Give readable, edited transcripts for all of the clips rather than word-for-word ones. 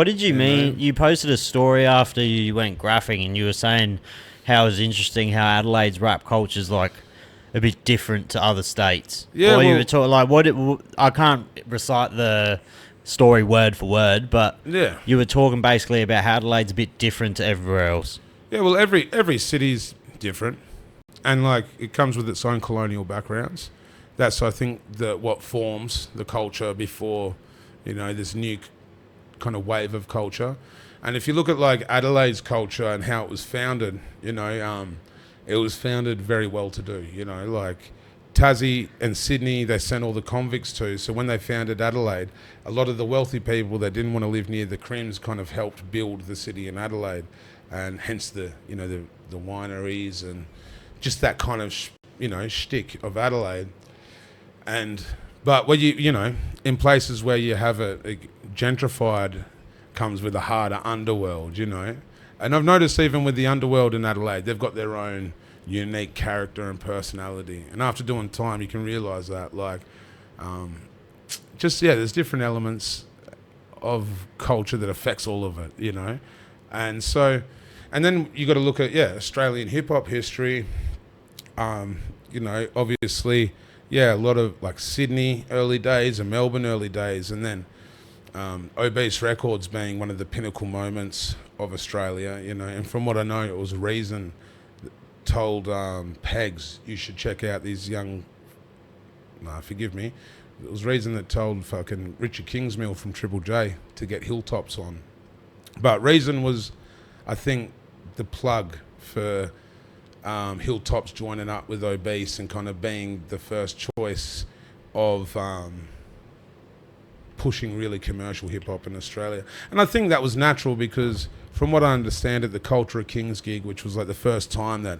What did you mean? You posted a story after you went graphing, and you were saying how it was interesting how Adelaide's rap culture's like a bit different to other states. Yeah, Or you well- were talking like I can't recite the story word for word, but Yeah. you were talking basically about how Adelaide's a bit different to everywhere else. Yeah, well, every city's different, and like it comes with its own colonial backgrounds. That's I think what forms the culture before, this new kind of wave of culture. And if you look at like Adelaide's culture and how it was founded, it was founded very well to do. Like Tassie and Sydney, they sent all the convicts to. So when they founded Adelaide, a lot of the wealthy people that didn't want to live near the crims kind of helped build the city in Adelaide, and hence the wineries and just that kind of shtick of Adelaide. But where in places where you have a gentrified, comes with a harder underworld, and I've noticed even with the underworld in Adelaide, they've got their own unique character and personality. And after doing time, you can realise that, there's different elements of culture that affects all of it, and so, and then you got to look at Australian hip hop history. Obviously. Yeah, a lot of like Sydney early days and Melbourne early days, and then Obese Records being one of the pinnacle moments of Australia, and from what I know, it was Reason that told Pegs, you should check out these young, forgive me, it was Reason that told fucking Richard Kingsmill from Triple J to get Hilltops on. But Reason was, I think, the plug for Hilltop's joining up with Obese and kind of being the first choice of pushing really commercial hip-hop in Australia. And I think that was natural because from what I understand at the Culture of Kings gig, which was like the first time that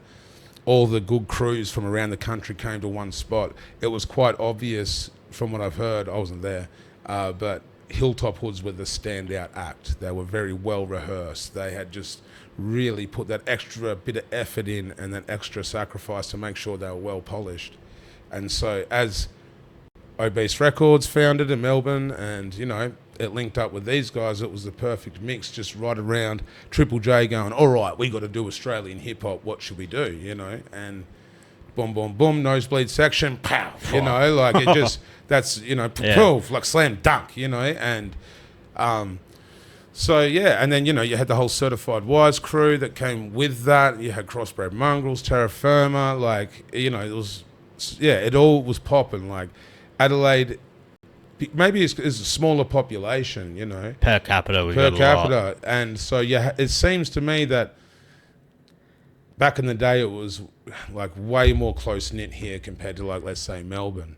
all the good crews from around the country came to one spot, it was quite obvious from what I've heard, I wasn't there, but Hilltop Hoods were the standout act. They were very well rehearsed. They had just really put that extra bit of effort in and that extra sacrifice to make sure they were well polished. And so as Obese Records founded in Melbourne and, it linked up with these guys, it was the perfect mix just right around Triple J going, all right, we got to do Australian hip hop, what should we do, and boom, boom, boom, nosebleed section, pow, like it just, that's, poof, like slam dunk, and so, and then, you had the whole Certified Wise crew that came with that. You had Crossbred Mongrels, Terra Firma, it was, it all was popping. Like, Adelaide, maybe it's a smaller population, Per capita, we per got a capita. lot. And so, it seems to me that back in the day, it was, like, way more close-knit here compared to, like, let's say, Melbourne.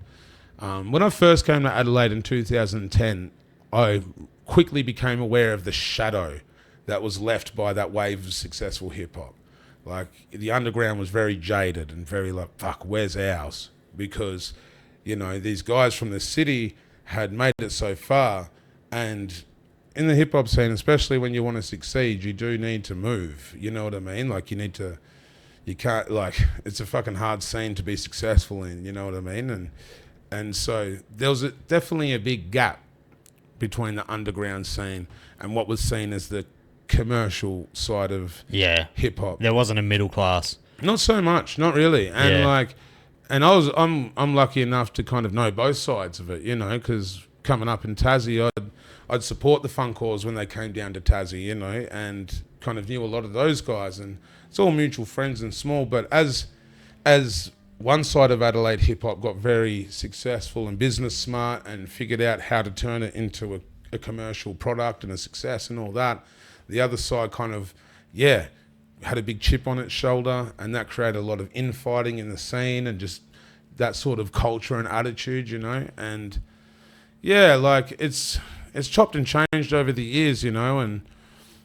When I first came to Adelaide in 2010, I quickly became aware of the shadow that was left by that wave of successful hip-hop. Like, the underground was very jaded and very like, fuck, where's ours? Because, these guys from the city had made it so far, and in the hip-hop scene, especially when you want to succeed, you do need to move, you know what I mean? Like, you can't, like, it's a fucking hard scene to be successful in, you know what I mean? And so there was definitely a big gap between the underground scene and what was seen as the commercial side of hip hop. There wasn't a middle class. Not so much, not really. And I'm lucky enough to kind of know both sides of it, because coming up in Tassie, I'd support the Funkors when they came down to Tassie, and kind of knew a lot of those guys, and it's all mutual friends and small. But as one side of Adelaide hip-hop got very successful and business smart and figured out how to turn it into a commercial product and a success and all that, the other side kind of, had a big chip on its shoulder, and that created a lot of infighting in the scene and just that sort of culture and attitude, and like it's chopped and changed over the years, and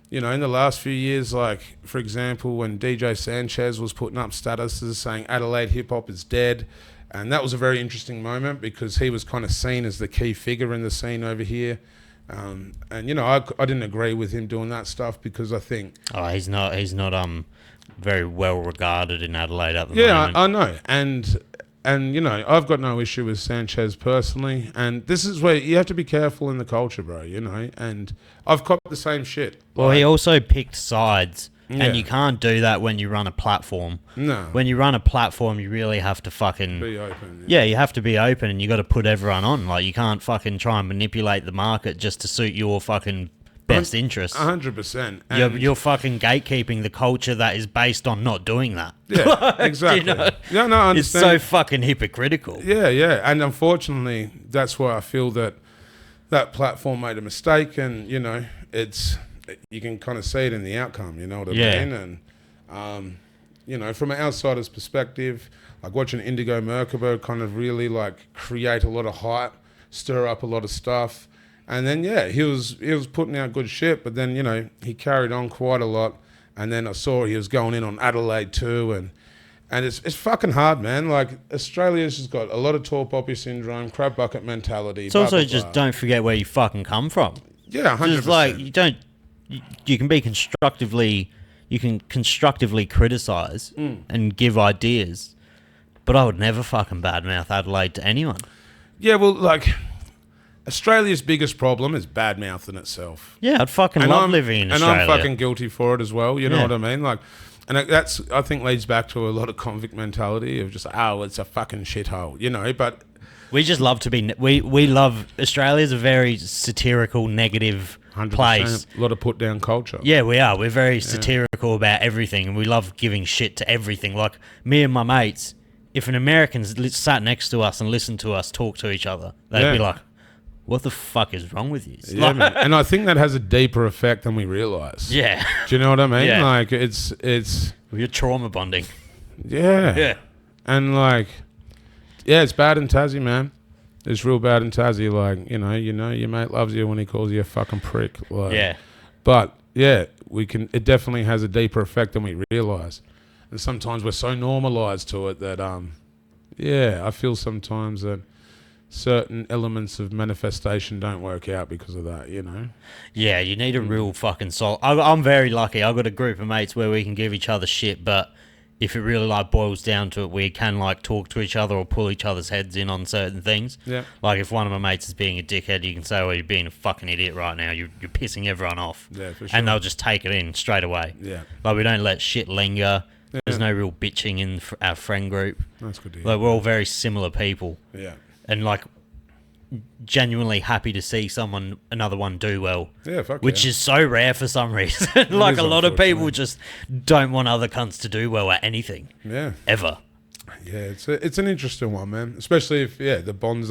in the last few years, like, for example, when DJ Sanchez was putting up statuses saying Adelaide hip-hop is dead, and that was a very interesting moment because he was kind of seen as the key figure in the scene over here. And, I didn't agree with him doing that stuff because I think... Oh, he's not very well regarded in Adelaide at the moment. Yeah, I know. and you know, I've got no issue with Sanchez personally, and this is where you have to be careful in the culture, bro. You know, and I've copped the same shit. Well, he also picked sides, Yeah. and you can't do that when you run a platform. No. When you run a platform, you really have to fucking Be open. Yeah, you have to be open, and you got to put everyone on. Like, you can't fucking try and manipulate the market just to suit your fucking best interests. 100%. You're fucking gatekeeping the culture that is based on not doing that. Yeah, exactly. You know? Yeah, no, I It's understand. so fucking hypocritical. Yeah, yeah. And unfortunately, that's where I feel that that platform made a mistake, and, you know, you can kind of see it in the outcome, you know what I mean? And, you know, from an outsider's perspective, like watching Indigo Merkaba kind of really like create a lot of hype, stir up a lot of stuff. And then, yeah, he was putting out good shit, but then, you know, he carried on quite a lot. And then I saw he was going in on Adelaide too, and it's fucking hard, man. Like, Australia's just got a lot of tall poppy syndrome, crab bucket mentality. It's also just don't forget where you fucking come from. Yeah, 100%. Just like, you can constructively criticize and give ideas, but I would never fucking badmouth Adelaide to anyone. Yeah, well, like, Australia's biggest problem is bad mouthing itself. Yeah, I'd fucking love living in Australia. And I'm fucking guilty for it as well, you know what I mean? Like, and that's, I think, leads back to a lot of convict mentality of just, oh, it's a fucking shithole, you know, but... We just love to be... We love... Australia's a very satirical, negative 100%, place. a lot of put-down culture. Yeah, we are. We're very satirical about everything, and we love giving shit to everything. Like, me and my mates, if an American sat next to us and listened to us talk to each other, they'd be like, what the fuck is wrong with you? Yeah, man. And I think that has a deeper effect than we realise. Yeah. Do you know what I mean? Yeah. Like, it's... You're trauma bonding. Yeah. Yeah. And, like... Yeah, it's bad in Tassie, man. It's real bad in Tassie. Like, you know, your mate loves you when he calls you a fucking prick. Like, Yeah. But, yeah, it definitely has a deeper effect than we realise. And sometimes we're so normalised to it that, I feel sometimes that certain elements of manifestation don't work out because of that, you know? Yeah, you need a real fucking soul. I'm very lucky. I've got a group of mates where we can give each other shit, but if it really like boils down to it, we can like talk to each other or pull each other's heads in on certain things. Yeah. Like if one of my mates is being a dickhead, you can say, well, you're being a fucking idiot right now. You're pissing everyone off. Yeah, for sure. And they'll just take it in straight away. Yeah. Like we don't let shit linger. Yeah. There's no real bitching in our friend group. That's good to hear. Like we're all very similar people. Yeah. And like genuinely happy to see another one do well. Yeah, fuck which yeah. is so rare for some reason. Like is, a lot of people unfortunately. just don't want other cunts to do well at anything. Yeah. Ever. Yeah, it's an interesting one, man. Especially if the bonds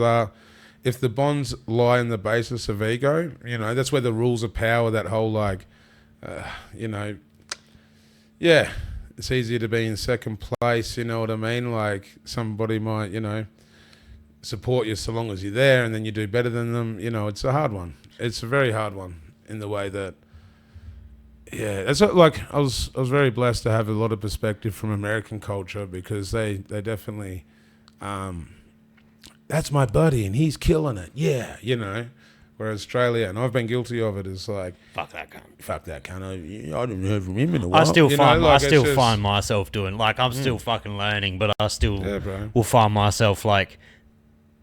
lie in the basis of ego, you know, that's where the rules of power, that whole like, you know, yeah, it's easier to be in second place, you know what I mean? Like somebody might, you know, support you so long as you're there, and then you do better than them. You know, it's a hard one. It's a very hard one in the way that, yeah, that's like I was very blessed to have a lot of perspective from American culture because they definitely, that's my buddy and he's killing it. Yeah, you know. Whereas Australia, and I've been guilty of it, is like Fuck that cunt. Fuck that cunt. I didn't hear from him in a while. I still You know, find like, I it's still just- find myself doing like I'm still fucking learning, but I still Yeah, bro. will find myself like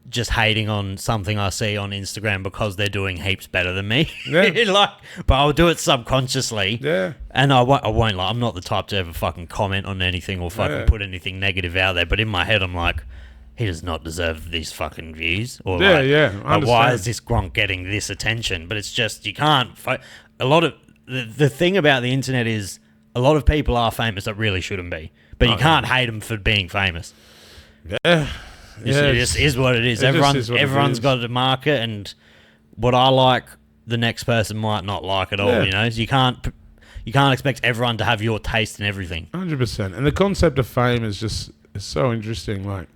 just hating on something I see on Instagram because they're doing heaps better than me. Yeah. Like, but I'll do it subconsciously. Yeah. And I won't like I'm not the type to ever fucking comment on anything or fucking Yeah. put anything negative out there. But in my head I'm like, he does not deserve these fucking views. Or Yeah, like, yeah, I like, why understand. is this Gronk getting this attention? But it's just you can't. A lot of the thing about the internet is a lot of people are famous that really shouldn't be, but you can't hate them for being famous. Yeah. It just is what it is. It just is what it Everyone's is. got a market, and what I like, the next person might not like at all. Yeah. You know, so you can't expect everyone to have your taste in everything. 100%. And the concept of fame is so interesting. Like,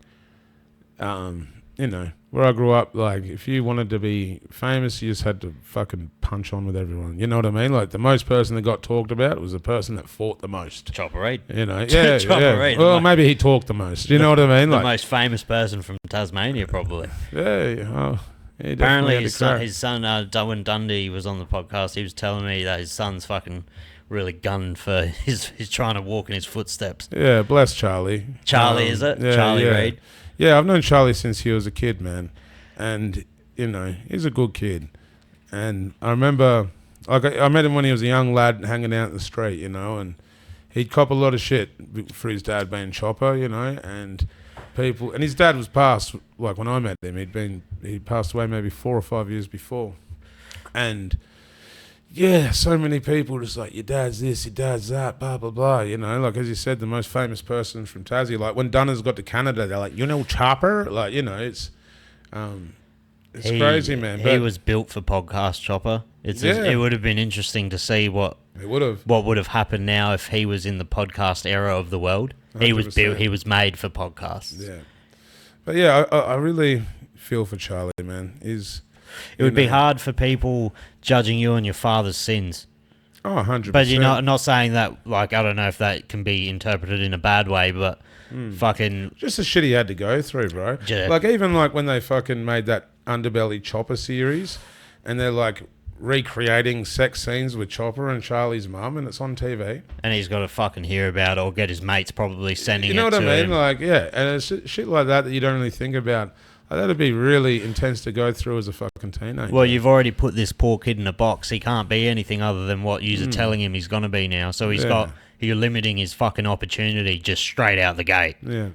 you know, where I grew up, like, if you wanted to be famous, you just had to fucking punch on with everyone. You know what I mean? Like, the most person that got talked about was the person that fought the most. Chopper Reid. You know? Yeah, Chopper yeah. Reid, Well, maybe he talked the most. You know what I mean? The Like, most famous person from Tasmania, probably. yeah. Oh, he definitely Apparently, had to crack. his son, when Dundee was on the podcast, he was telling me that his son's fucking really gunning for his trying to walk in his footsteps. Yeah, bless Charlie. Charlie, is it? Yeah, Charlie yeah. Reid? Yeah, I've known Charlie since he was a kid, man. And, he's a good kid. And I remember, like, I met him when he was a young lad hanging out in the street, and he'd cop a lot of shit for his dad being Chopper, and people, and his dad was passed, like, when I met him, he passed away maybe 4 or 5 years before. And, yeah, so many people just like, your dad's this, your dad's that, blah, blah, blah, like, as you said, the most famous person from Tassie, like, when Dunners got to Canada, they're like, Chopper? Like, it's crazy, man. He was built for podcast, Chopper. It would have been interesting to see what would have happened now if he was in the podcast era of the world. 100%. He was built. He was made for podcasts. Yeah, but yeah, I really feel for Charlie, man. It would be hard for people judging you on your father's sins. Oh, 100%. But you're not saying that, like, I don't know if that can be interpreted in a bad way, but fucking... Just the shit he had to go through, bro. Yeah. Like, even, like, when they fucking made that Underbelly Chopper series, and they're, like, recreating sex scenes with Chopper and Charlie's mum, and it's on TV. And he's got to fucking hear about it, or get his mates probably sending it to him. You know what I mean? Like, yeah, and it's shit like that you don't really think about. Like, that'd be really intense to go through as a fucking teenager. Well, you've already put this poor kid in a box. He can't be anything other than what you're telling him he's going to be now. So you're limiting his fucking opportunity just straight out the gate. Yeah.